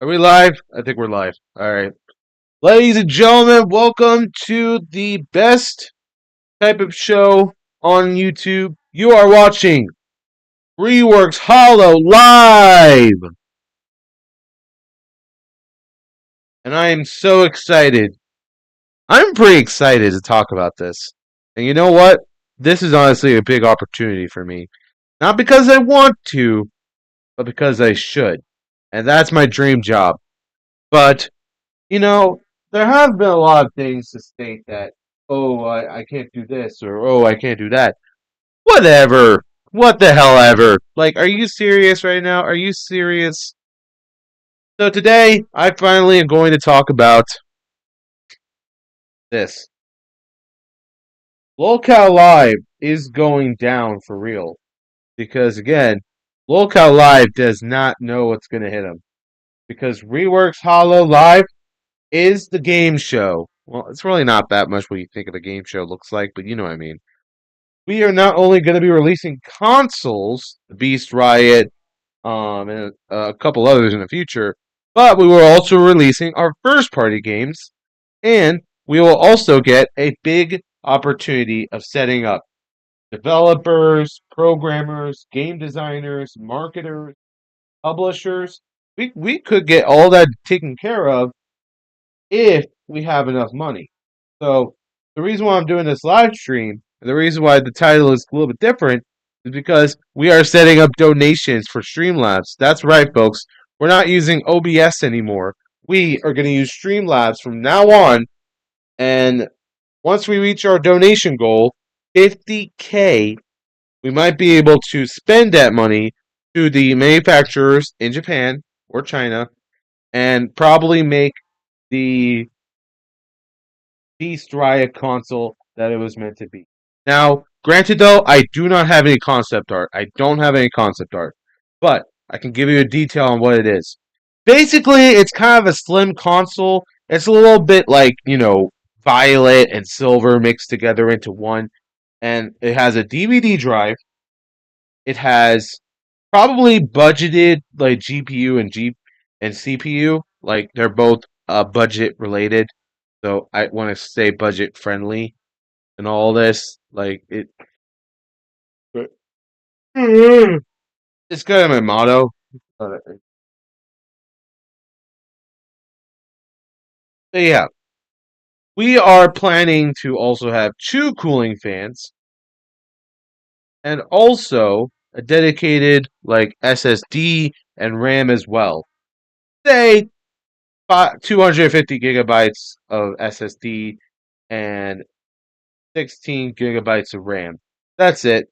Are we live? I think we're live. All right. Ladies and gentlemen, welcome to the best type of show on YouTube. You are watching Reworks Hollow Live. And I am so excited. I'm pretty excited to talk about this. And you know what? This is honestly a big opportunity for me. Not because I want to, but because I should. And that's my dream job. But you know, there have been a lot of things to state that, oh, I can't do this, or oh, I can't do that. Whatever. What the hell ever. Like, are you serious right now? Are you serious? So today, I finally am going to talk about this. Lolcow Live is going down for real. Because again, Lolcow Live does not know what's going to hit him. Because Reworks Hollow Live is the game show. Well, it's really not that much what you think of a game show looks like, but you know what I mean. We are not only going to be releasing consoles, Beast Riot, and a couple others in the future, but we were also releasing our first party games, and we will also get a big opportunity of setting up developers, programmers, game designers, marketers, publishers. We could get all that taken care of if we have enough money. So the reason why I'm doing this live stream, and the reason why the title is a little bit different, is because we are setting up donations for Streamlabs. That's right, folks. We're not using OBS anymore. We are going to use Streamlabs from now on. And once we reach our donation goal, 50K, we might be able to spend that money to the manufacturers in Japan or China and probably make the Beast Riot console that it was meant to be. Now, granted though, I do not have any concept art. I don't have any concept art. But I can give you a detail on what it is. Basically, it's kind of a slim console. It's a little bit like, violet and silver mixed together into one. And it has a DVD drive. It has probably budgeted like GPU and CPU. Like they're both budget related. So I want to say budget friendly and all this. Like it's kind of my motto. So yeah, we are planning to also have two cooling fans and also a dedicated like SSD and RAM as well. Say 250 gigabytes of SSD and 16 gigabytes of RAM. That's it.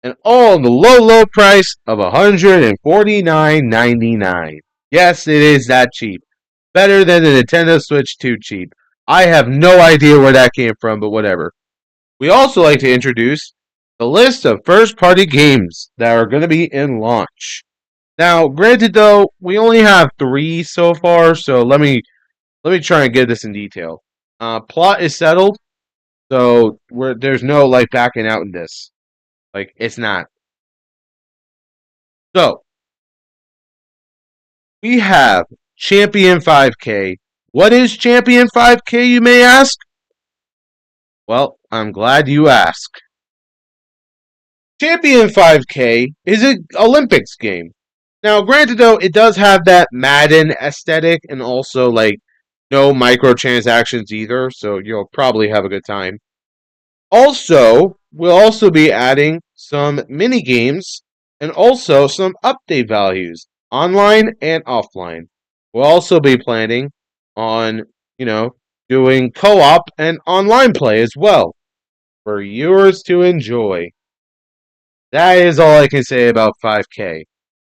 And all in the low, low price of $149.99. Yes, it is that cheap. Better than the Nintendo Switch 2 cheap. I have no idea where that came from, but whatever. We also like to introduce the list of first party games that are going to be in launch. Now, granted though, we only have 3 so far, so let me try and get this in detail. Plot is settled, so there's no like backing out in this. Like it's not. So, we have Champion 5K. What is Champion 5K, you may ask? Well, I'm glad you asked. Champion 5K is an Olympics game. Now, granted though, it does have that Madden aesthetic and also like no microtransactions either, so you'll probably have a good time. Also, we'll also be adding some mini games and also some update values, online and offline. We'll also be planning on, doing co-op and online play as well for viewers to enjoy. That is all I can say about 5K.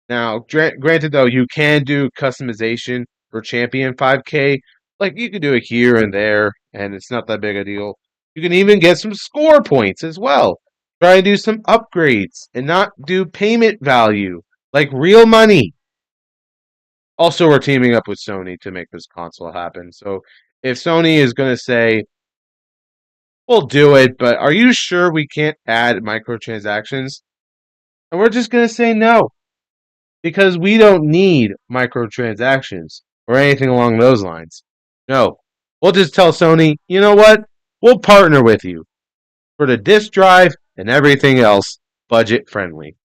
Now, granted though, you can do customization for Champion 5K. Like you can do it here and there, and it's not that big a deal. You can even get some score points as well. Try and do some upgrades and not do payment value, like real money. Also, we're teaming up with Sony to make this console happen. So if Sony is going to say, we'll do it, but are you sure we can't add microtransactions? And we're just going to say no. because we don't need microtransactions or anything along those lines. No, we'll just tell Sony, you know what? We'll partner with you for the disk drive and everything else budget friendly.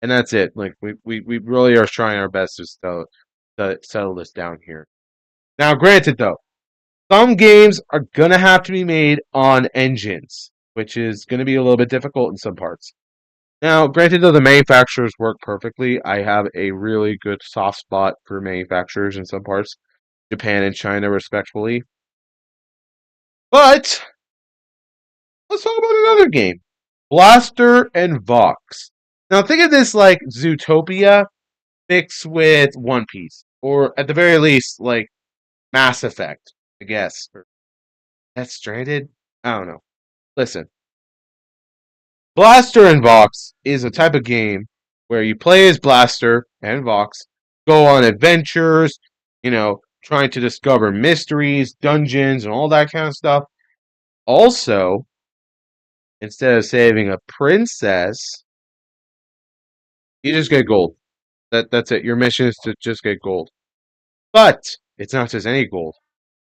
And that's it. Like we really are trying our best to settle this down here. Now, granted though, some games are gonna have to be made on engines, which is gonna be a little bit difficult in some parts. Now, granted though, the manufacturers work perfectly. I have a really good soft spot for manufacturers in some parts, Japan and China respectfully. But let's talk about another game, Blaster and Vox. Now, think of this like Zootopia mixed with One Piece, or at the very least, like Mass Effect, I guess. Or Death Stranded? I don't know. Listen, Blaster and Vox is a type of game where you play as Blaster and Vox, go on adventures, trying to discover mysteries, dungeons, and all that kind of stuff. Also, instead of saving a princess, you just get gold. That's it. Your mission is to just get gold. But it's not just any gold.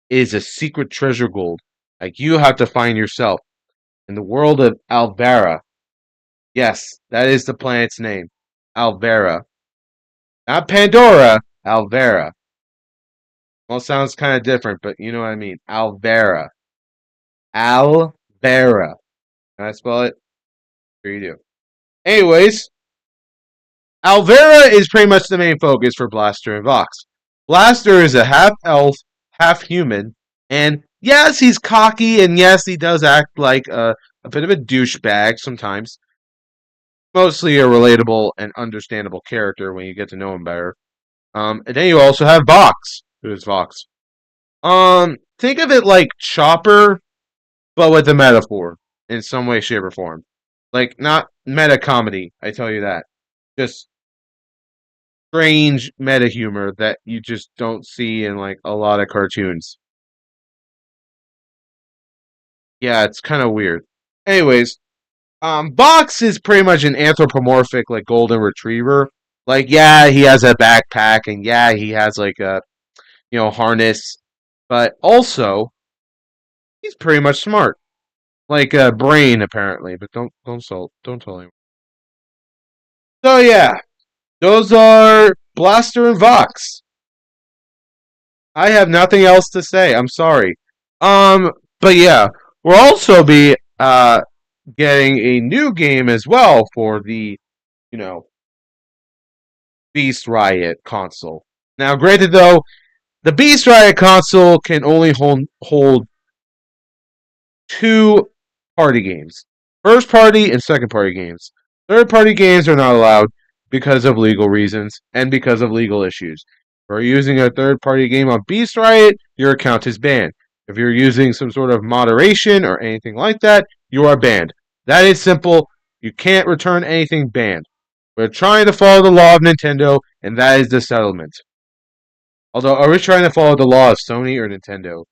It is a secret treasure gold. Like you have to find yourself in the world of Alvera. Yes, that is the planet's name. Alvera. Not Pandora, Alvera. Well, it sounds kind of different, but you know what I mean. Alvera. Alvera. Can I spell it? Sure you do. Anyways, Alvera is pretty much the main focus for Blaster and Vox. Blaster is a half elf, half human, and yes, he's cocky, and yes, he does act like a bit of a douchebag sometimes. Mostly a relatable and understandable character when you get to know him better. And then you also have Vox, who is Vox. Think of it like Chopper, but with a metaphor in some way, shape, or form. Like not meta comedy, I tell you that. Just strange meta humor that you just don't see in like a lot of cartoons. Yeah, it's kind of weird. Anyways, Box is pretty much an anthropomorphic like golden retriever. Like, yeah, he has a backpack, and yeah, he has like a harness, but also he's pretty much smart, like a brain apparently. But don't tell anyone. So yeah, those are Blaster and Vox. I have nothing else to say. I'm sorry. But yeah, we'll also be getting a new game as well for the you know Beast Riot console. Now, granted though, the Beast Riot console can only hold two party games. First party and second party games. Third party games are not allowed because of legal reasons and because of legal issues. If you're using a third party game on Beast Riot, your account is banned. If you're using some sort of moderation or anything like that, you are banned. That is simple. You can't return anything banned. We're trying to follow the law of Nintendo, and that is the settlement. Although, are we trying to follow the law of Sony or Nintendo?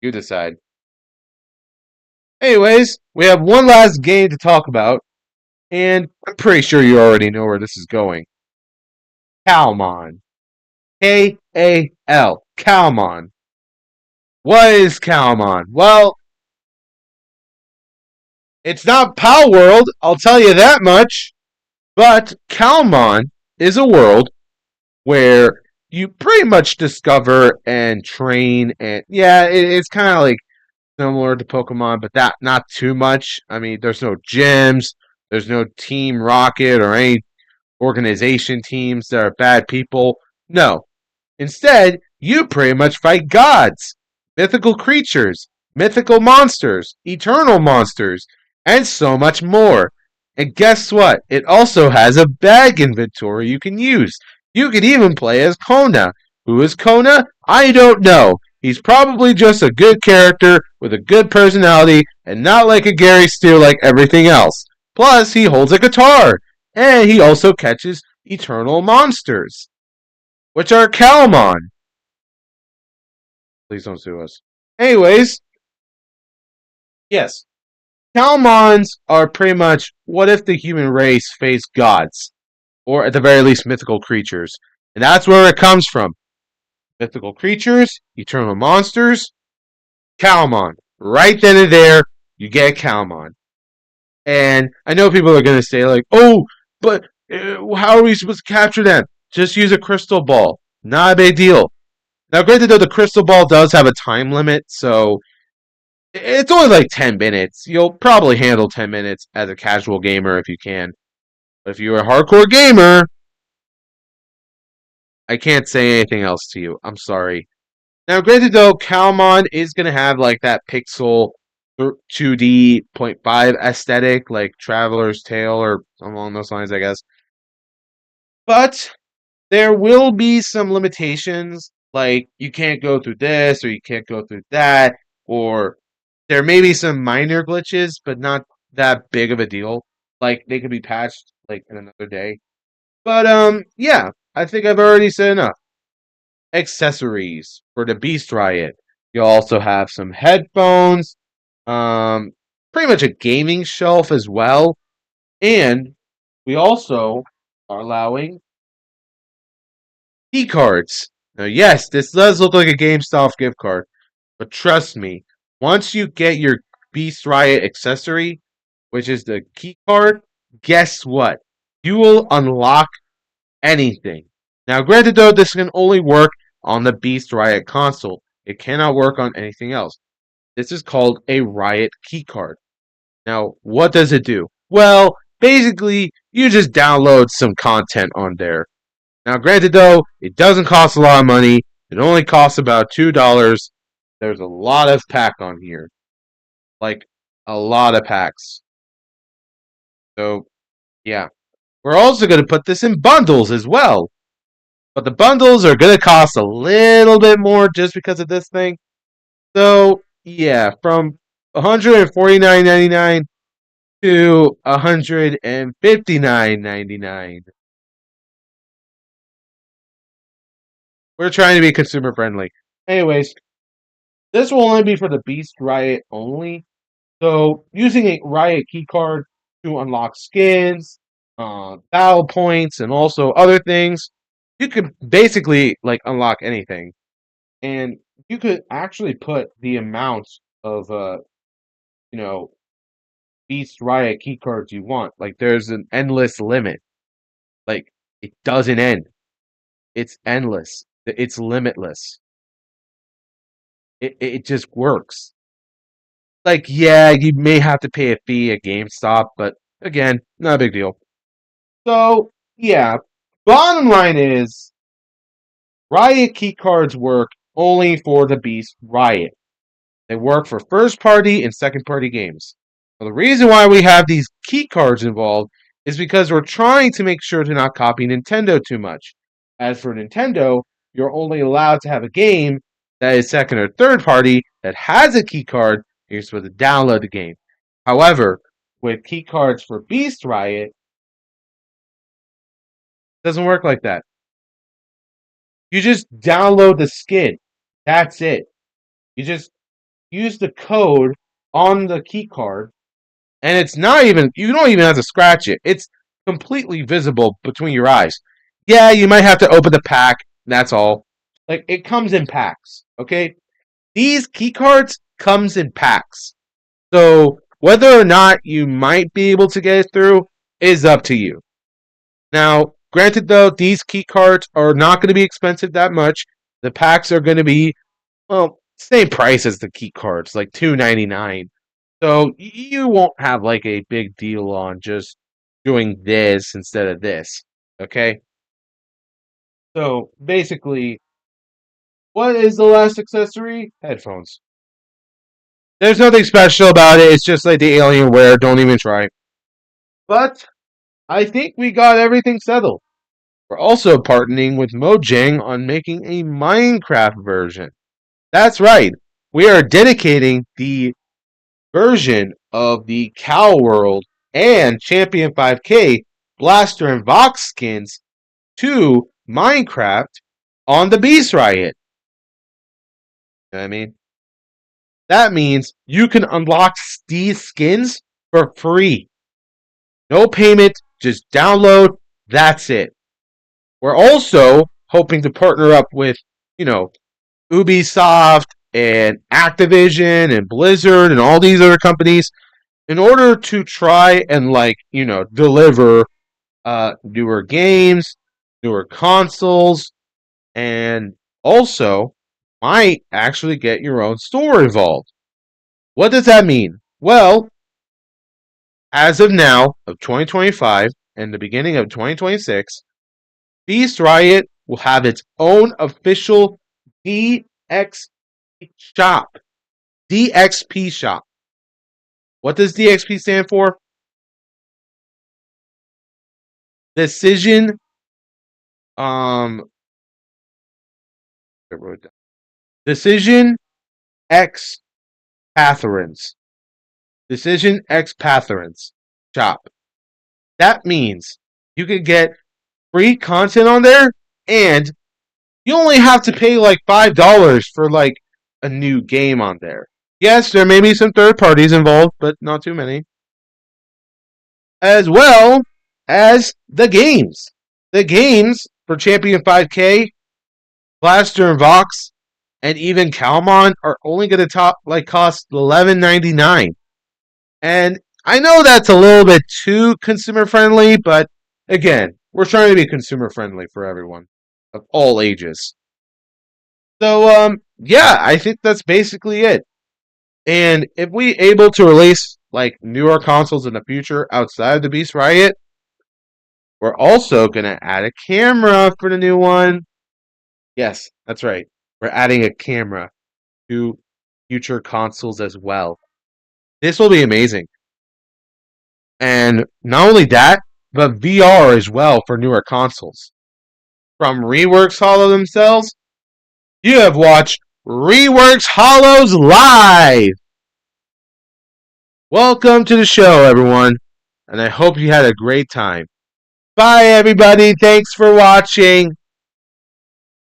You decide. Anyways, we have one last game to talk about, and I'm pretty sure you already know where this is going. Calmon. K-A-L. Calmon. What is Calmon? Well, it's not Pal World, I'll tell you that much. But Calmon is a world where you pretty much discover and train, and yeah, it's kind of like similar to Pokemon, but that not too much. I mean, there's no gyms, there's no Team Rocket or any organization teams that are bad people. No. Instead, you pretty much fight gods, mythical creatures, mythical monsters, eternal monsters, and so much more. And guess what? It also has a bag inventory you can use. You could even play as Kona. Who is Kona? I don't know. He's probably just a good character with a good personality and not like a Gary Steele like everything else. Plus, he holds a guitar. And he also catches eternal monsters, which are Calmon. Please don't sue us. Anyways, yes, Calmons are pretty much what if the human race faced gods? or at the very least, mythical creatures. And that's where it comes from. Mythical creatures, eternal monsters, Calmon. Right then and there, you get Calmon. And I know people are going to say, like, oh, but how are we supposed to capture them? Just use a crystal ball. Not a big deal. Now, granted, though, the crystal ball does have a time limit, so it's only like 10 minutes. You'll probably handle 10 minutes as a casual gamer if you can. But if you're a hardcore gamer, I can't say anything else to you. I'm sorry. Now, granted, though, Calmon is going to have like that pixel 2D point 0.5 aesthetic, like Traveler's Tale or along those lines, I guess. But there will be some limitations, like you can't go through this or you can't go through that, or there may be some minor glitches, but not that big of a deal. Like they could be patched like in another day. But yeah, I think I've already said enough. Accessories for the Beast Riot. You'll also have some headphones, um, pretty much a gaming shelf as well, and we also are allowing key cards. Now, yes, this does look like a GameStop gift card, but trust me, once you get your Beast Riot accessory, which is the key card, guess what? You will unlock anything. Now, granted though, this can only work on the Beast Riot console. It cannot work on anything else. This is called a Riot keycard. Now, what does it do? Well, basically, you just download some content on there. Now, granted though, it doesn't cost a lot of money. It only costs about $2. There's a lot of pack on here. Like, a lot of packs. So, yeah. We're also going to put this in bundles as well. But the bundles are going to cost a little bit more just because of this thing. So, yeah, from $149.99 to $159.99. We're trying to be consumer friendly. Anyways, this will only be for the Beast Riot only. So, using a Riot keycard to unlock skins, battle points, and also other things, you could basically like unlock anything. And you could actually put the amount of you know, Beast Riot keycards you want. Like there's an endless limit. Like it doesn't end. It's endless. It's limitless. It just works. Like yeah, you may have to pay a fee at GameStop, but again, not a big deal. So yeah, bottom line is Riot keycards work only for the Beast Riot. They work for first party and second party games. Now, the reason why we have these key cards involved is because we're trying to make sure to not copy Nintendo too much. As for Nintendo, you're only allowed to have a game that is second or third party that has a key card, and you're supposed to download the game. However, with key cards for Beast Riot, it doesn't work like that. You just download the skin. That's it. You just use the code on the key card, and it's not even, you don't even have to scratch it. It's completely visible between your eyes. Yeah, you might have to open the pack, that's all. Like it comes in packs, okay? These key cards comes in packs. So whether or not you might be able to get it through is up to you. Now, granted though, these key cards are not going to be expensive that much. The packs are going to be, well, same price as the key cards, like $2.99. So you won't have like a big deal on just doing this instead of this. Okay? So basically, what is the last accessory? Headphones. There's nothing special about it. It's just like the Alienware. Don't even try. But I think we got everything settled. We're also partnering with Mojang on making a Minecraft version. That's right. We are dedicating the version of the Cow World and Champion 5K Blaster and Vox skins to Minecraft on the Beast Riot. You know what I mean? That means you can unlock these skins for free. No payment, just download That's it. We're also hoping to partner up with, you know, Ubisoft and Activision and Blizzard and all these other companies in order to try and deliver newer games, newer consoles, and also might actually get your own store involved. What does that mean? Well, as of now, of 2025 and the beginning of 2026, Beast Riot will have its own official DXP shop. DXP shop. What does DXP stand for? Decision. Um. Decision X Patherans. Decision X Patherans shop. That means you can get free content on there, and you only have to pay like $5 for like a new game on there. Yes, there may be some third parties involved, but not too many. As well as the games. The games for Champion 5K, Blaster and Vox, and even Calmon are only going to cost $11.99. And I know that's a little bit too consumer friendly, but again, we're trying to be consumer friendly for everyone of all ages. So yeah, I think that's basically it. And if we able to release like newer consoles in the future outside of the Beast Riot, we're also gonna add a camera for the new one. Yes, that's right. We're adding a camera to future consoles as well. This will be amazing. And not only that, but VR as well for newer consoles. From Reworks Hollow themselves, you have watched Reworks Hollows Live! Welcome to the show, everyone, and I hope you had a great time. Bye, everybody. Thanks for watching.